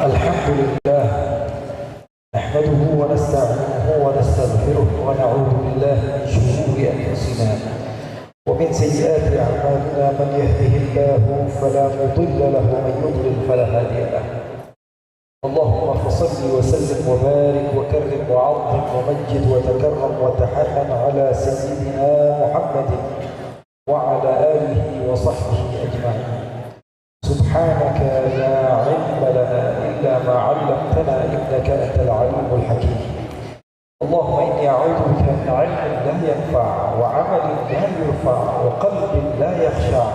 الحمد لله نحمده ونستعينه ونستغفره ونعوذ بالله من شرور أنفسنا ومن سيئات أعمالنا. من يهده الله فلا مضل له ومن يضلل فلا هادي له. اللهم فصل وسلم وبارك وكرم وعظم ومجد وتكرم وتحنن على سيدنا محمد وعلى آله وصحبه أجمعين. سبحانك لا علم لنا إلا ما علمتنا إنك أنت العليم الحكيم. اللهم إني أعوذ بك من علم لا ينفع وعمل لا يرفع وقلب لا يخشع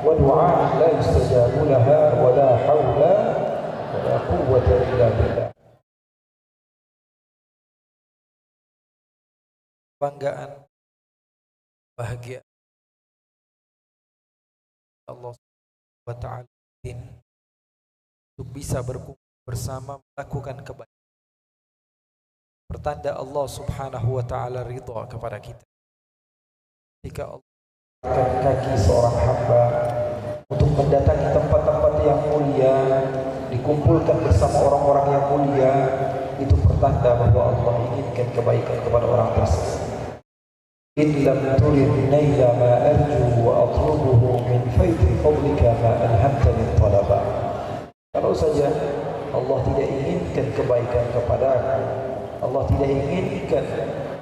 ودعاء لا يستجاب لها ولا حول ولا قوة إلا بالله. Banggaan, bahagia Allah Subhanahu wa ta'ala untuk bisa berkumpul bersama melakukan kebaikan. Pertanda Allah Subhanahu wa ta'ala ridha kepada kita. Ketika Allah mengangkat kaki seorang hamba untuk mendatangi tempat-tempat yang mulia, dikumpulkan bersama orang-orang yang mulia, itu pertanda bahwa Allah inginkan kebaikan kepada orang tersebut. In lam turid naila ma arju wa atlubuhu min faidhi fadlika ma alhamtani talaba. Kalau saja Allah tidak inginkan kebaikan kepadaku, Allah tidak inginkan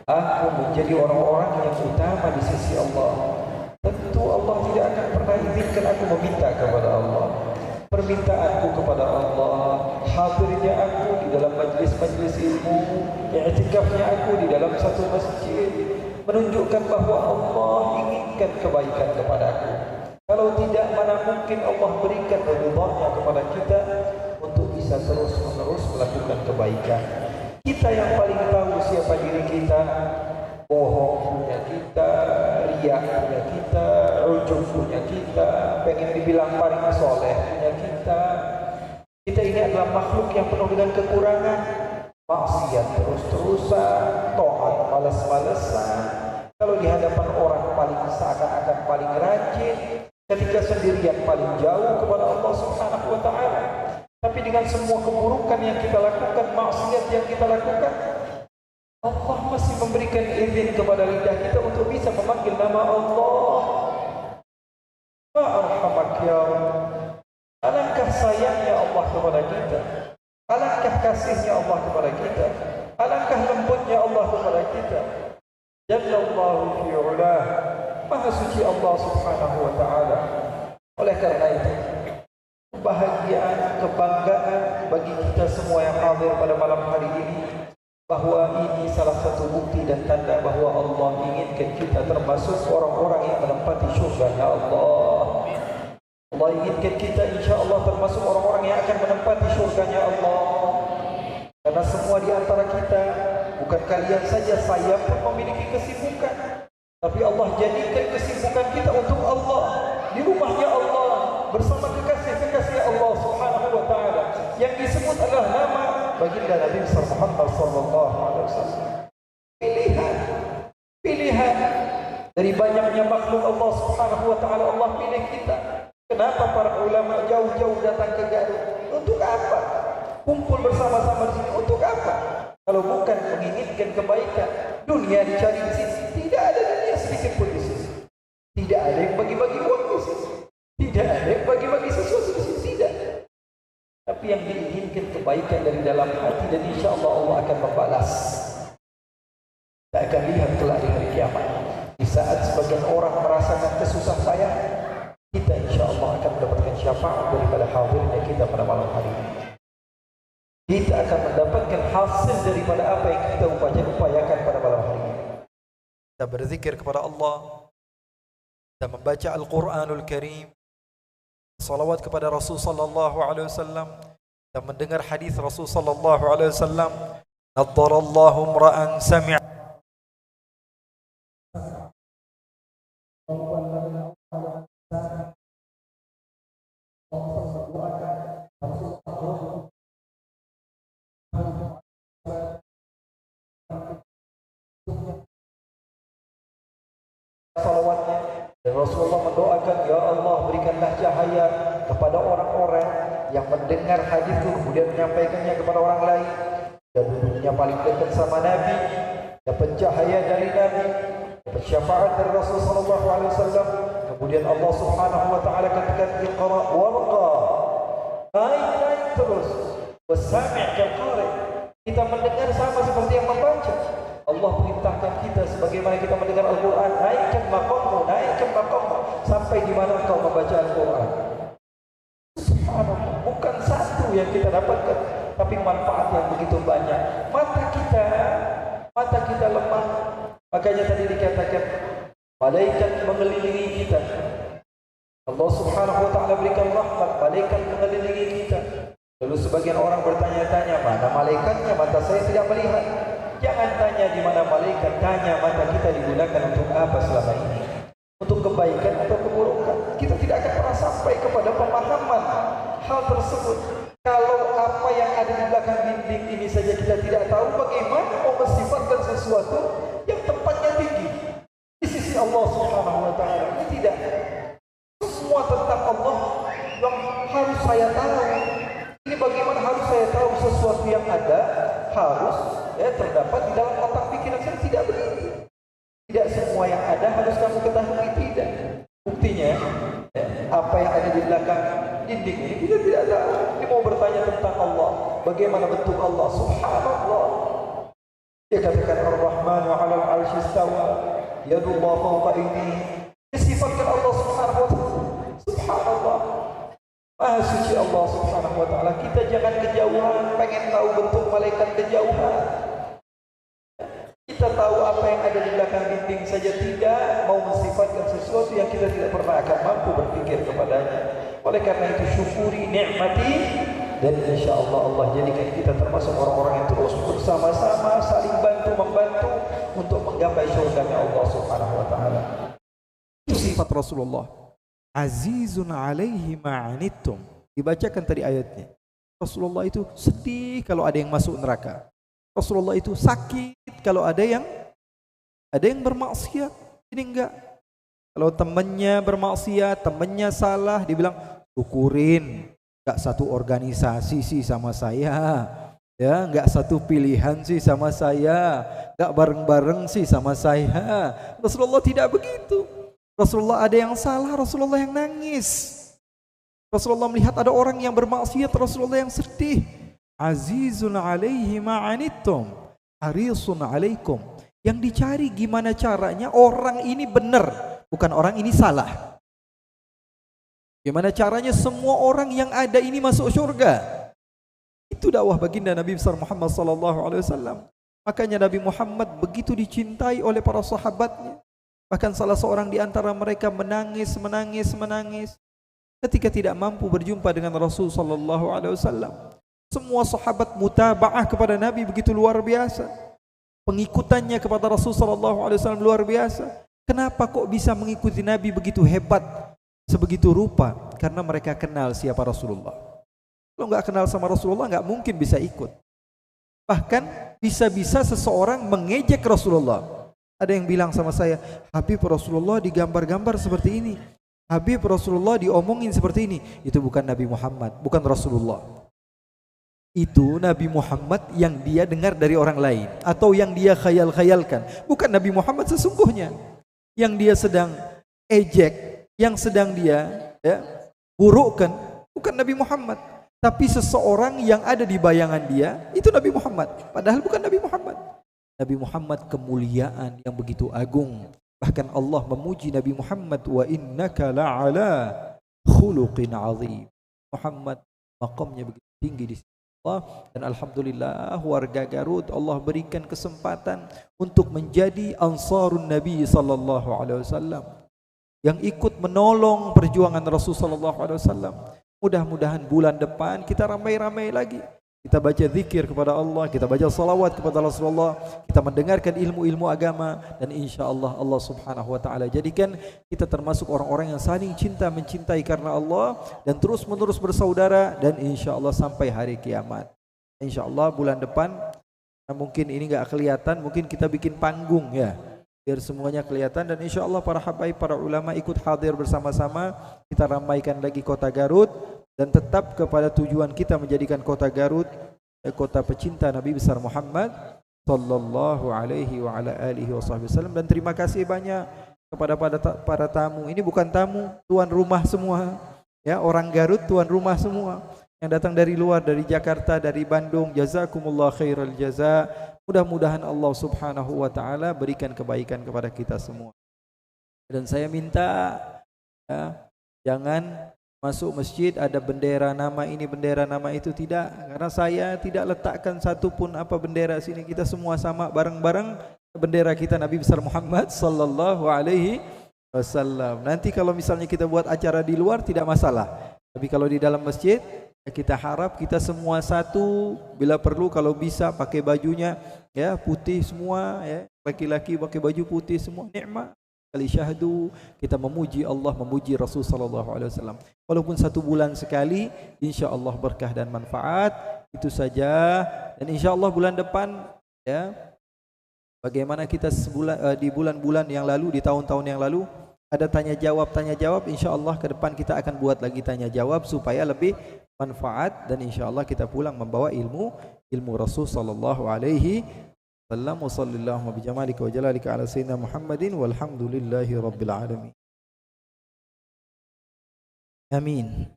aku menjadi orang-orang yang utama di sisi Allah, tentu Allah tidak akan pernah izinkan aku meminta kepada Allah. Permintaanku kepada Allah, hadirnya aku di dalam majlis-majlis ilmu, i'tikafnya aku di dalam satu masjid, menunjukkan bahwa Allah inginkan kebaikan kepadaku. Kalau tidak, mana mungkin Allah berikan ridha-Nya kepada kita untuk bisa terus-menerus melakukan kebaikan. Kita yang paling tahu siapa diri kita. Bohong punya kita, riya punya kita, ujub punya kita, pengen dibilang paling soleh punya kita. Kita ini adalah makhluk yang penuh dengan kekurangan, maksiat terus-terusan, taat malas-malasan. Kalau di hadapan orang paling seakan-akan paling rajin, ketika sendirian paling jauh kepada Allah Subhanahu wa ta'ala. Tapi dengan semua keburukan yang kita lakukan, maksiat yang kita lakukan, Allah masih memberikan izin kepada lidah kita untuk bisa memanggil nama Allah. Ma'arhamak ya Allah. Alangkah sayangnya Allah kepada kita, alangkah kasihnya Allah kepada kita, alangkah lembutnya Allah kepada kita. Jallallahu fi ulah, maha suci Allah Subhanahu wa ta'ala. Oleh karena itu, kebahagiaan, kebanggaan bagi kita semua yang hadir pada malam hari ini, bahwa ini salah satu bukti dan tanda bahwa Allah inginkan kita termasuk orang-orang yang menempati syurga-Nya Allah. Allah inginkan kita insya-Allah termasuk orang-orang yang akan menempati syurga-Nya Allah. Karena semua di antara kita, bukan kalian saja, saya pun memiliki kesibukan, tapi Allah jadikan kesibukan kita untuk Allah, di rumahnya Allah, bersama kekasih-kekasih Allah Subhanahu wa ta'ala, yang disebut adalah nama baginda Nabi Muhammad sallallahu alaihi wasallam. Pilihan dari banyaknya makhluk Allah Subhanahu wa ta'ala, Allah pilih kita. Kenapa para ulama jauh-jauh datang ke Garut? Untuk apa? Kumpul bersama-sama di sini untuk apa? Kalau bukan menginginkan kebaikan. Dunia dicari di sini, tidak ada dunia sedikit pun di sini. Tidak ada yang bagi-bagi uang di sini. Tidak ada yang bagi-bagi sesuatu di sini, tidak. Tapi yang diinginkan kebaikan dari dalam hati, dan insya Allah Allah akan membalas. Kita akan lihat kelak di hari kiamat. Di saat sebagian orang merasakan kesusah payah, kita insya Allah akan mendapatkan syafaat daripada hadirnya kita pada malam hari ini. Kita akan mendapatkan hasil daripada apa yang kita upayakan pada malam hari ini. Kita berzikir kepada Allah, kita membaca Al-Quranul Karim, salawat kepada Rasul sallallahu alaihi wasallam, dan mendengar hadis Rasul sallallahu alaihi wasallam. Naddarallahu imra'an sami'a salawatnya Dan Rasulullah mendoakan, ya Allah berikanlah cahaya kepada orang-orang yang mendengar hadis itu kemudian menyampaikannya kepada orang lain, dan duduknya paling dekat sama Nabi, dapat cahaya dari Nabi, dapat syafaat dari Rasulullah sallallahu alaihi wasallam. Kemudian Allah Subhanahu wa taala katakan, iqra warqa, naik terus, wasami' kal-qari, kita mendengar sama seperti yang membaca. Allah perintahkan kita sebagaimana kita mendengar Al-Quran, naikkan maqammu sampai di mana engkau membaca Al-Quran. Subhanallah, bukan satu yang kita dapatkan, tapi manfaat yang begitu banyak. Mata kita lemah, makanya tadi dikatakan malaikat mengelilingi kita. Allah Subhanahu wa taala berikan rahmat, malaikat mengelilingi kita. Lalu sebagian orang bertanya-tanya, mana malaikatnya? Mata saya tidak melihat. Jangan tanya di mana malaikat, tanya mata kita digunakan untuk apa selama ini, untuk kebaikan atau keburukan. Kita tidak akan pernah sampai kepada pemahaman hal tersebut kalau apa yang ada di belakang dinding ini saja kita tidak tahu. Bagaimana mau mensifatkan sesuatu yang tempatnya tinggi di sisi Allah Subhanahu wa taala? Ini tidak. Semua tentang Allah yang harus saya tahu. Ini bagaimana harus saya tahu sesuatu yang ada harus terdapat di dalam otak pikiran saya? Tidak begitu. Tidak semua yang ada harus kamu ketahui, tidak. Buktinya apa yang ada di belakang dinding ini kita tidak tahu. Ini mau bertanya tentang Allah, bagaimana bentuk Allah? Subhanallah. Dia katakan Ar-Rahmanu 'alal 'arsy istawa, yadullah fawqa aydihi. Disifatkan Allah Subhanahu wa taala. Subhanallah. Maha suci Allah Subhanahu wa taala. Kita jangan kejauhan pengen tahu bentuk malaikat kejauhan. Kita tahu apa yang ada di belakang dinding saja, tidak mau mensifatkan sesuatu yang kita tidak pernah akan mampu berpikir kepadanya. Oleh karena itu syukuri nikmati, dan insyaallah Allah jadikan kita termasuk orang-orang yang terus bersama-sama saling bantu-membantu untuk menggapai surganya Allah Subhanahu wa taala. Itu sifat Rasulullah. Azizun alaihi ma'anittum. Dibacakan tadi ayatnya. Rasulullah itu sedih kalau ada yang masuk neraka. Rasulullah itu sakit kalau ada yang bermaksiat. Ini enggak. Kalau temannya bermaksiat, temannya salah, dibilang syukurin. Enggak satu organisasi sih sama saya. Ya, enggak satu pilihan sih sama saya. Enggak bareng-bareng sih sama saya. Rasulullah tidak begitu. Rasulullah ada yang salah, Rasulullah yang nangis. Rasulullah melihat ada orang yang bermaksiat, Rasulullah yang sedih. Azizun alaihi ma'anittum, harisun alaikum. Yang dicari gimana caranya orang ini benar, bukan orang ini salah. Gimana caranya semua orang yang ada ini masuk surga. Itu dakwah baginda Nabi besar Muhammad sallallahu alaihi wasallam. Makanya Nabi Muhammad begitu dicintai oleh para sahabatnya. Bahkan salah seorang di antara mereka menangis ketika tidak mampu berjumpa dengan Rasul sallallahu alaihi wasallam. Semua sahabat mutaba'ah kepada Nabi begitu luar biasa. Pengikutannya kepada Rasul sallallahu alaihi wasallam luar biasa. Kenapa kok bisa mengikuti Nabi begitu hebat, sebegitu rupa? Karena mereka kenal siapa Rasulullah. Kalau enggak kenal sama Rasulullah enggak mungkin bisa ikut. Bahkan bisa-bisa seseorang mengejek Rasulullah. Ada yang bilang sama saya, Habib Rasulullah digambar-gambar seperti ini, Habib Rasulullah diomongin seperti ini. Itu bukan Nabi Muhammad, bukan Rasulullah. Itu Nabi Muhammad yang dia dengar dari orang lain, atau yang dia khayal-khayalkan. Bukan Nabi Muhammad sesungguhnya. Yang dia sedang ejek, yang sedang dia burukkan, bukan Nabi Muhammad. Tapi seseorang yang ada di bayangan dia, itu Nabi Muhammad. Padahal bukan Nabi Muhammad. Nabi Muhammad kemuliaan yang begitu agung. Bahkan Allah memuji Nabi Muhammad, wa innaka la'ala khuluqin azim. Muhammad maqamnya begitu tinggi di sisi Allah. Dan alhamdulillah warga Garut Allah berikan kesempatan untuk menjadi ansarun Nabi sallallahu alaihi wasallam, yang ikut menolong perjuangan Rasul sallallahu alaihi wasallam. Mudah-mudahan bulan depan kita ramai-ramai lagi. Kita baca zikir kepada Allah, kita baca salawat kepada Rasulullah, kita mendengarkan ilmu-ilmu agama, dan insyaAllah Allah subhanahu wa ta'ala jadikan kita termasuk orang-orang yang saling cinta mencintai karena Allah, dan terus menerus bersaudara, dan insyaAllah sampai hari kiamat. InsyaAllah bulan depan, mungkin ini gak kelihatan, mungkin kita bikin panggung ya. biar semuanya kelihatan, dan insya Allah para habaib, para ulama ikut hadir bersama-sama. Kita ramaikan lagi kota Garut dan tetap kepada tujuan kita menjadikan kota Garut kota pecinta Nabi besar Muhammad sallallahu alaihi wa ala alihi wasallam. Dan terima kasih banyak kepada para tamu. Ini bukan tamu, tuan rumah semua. Ya, orang Garut tuan rumah semua. Yang datang dari luar, dari Jakarta, dari Bandung. Jazakumullah khairal jaza. Mudah-mudahan Allah Subhanahu wa taala berikan kebaikan kepada kita semua. Dan saya minta ya, jangan masuk masjid ada bendera nama ini, bendera nama itu, tidak. Karena saya tidak letakkan satu pun apa bendera sini. Kita semua sama bareng-bareng bendera kita Nabi besar Muhammad sallallahu alaihi wasallam. Nanti kalau misalnya kita buat acara di luar tidak masalah. Tapi kalau di dalam masjid kita harap kita semua satu. Bila perlu kalau bisa pakai bajunya ya putih semua ya. Laki-laki pakai baju putih semua. Nikmat kali syahdu kita memuji Allah, memuji Rasul sallallahu alaihi wasallam. Walaupun 1 bulan sekali, insya-Allah berkah dan manfaat. Itu saja. Dan insya-Allah bulan depan ya, bagaimana kita di bulan-bulan yang lalu, di tahun-tahun yang lalu ada tanya jawab, insya-Allah ke depan kita akan buat lagi tanya jawab supaya lebih manfaat, dan insya-Allah kita pulang membawa ilmu Rasul sallallahu alaihi wasallam. Wa sallallahu bi jamalika wa jalalika ala sayyidina Muhammadin walhamdulillahi rabbil alamin. Amin.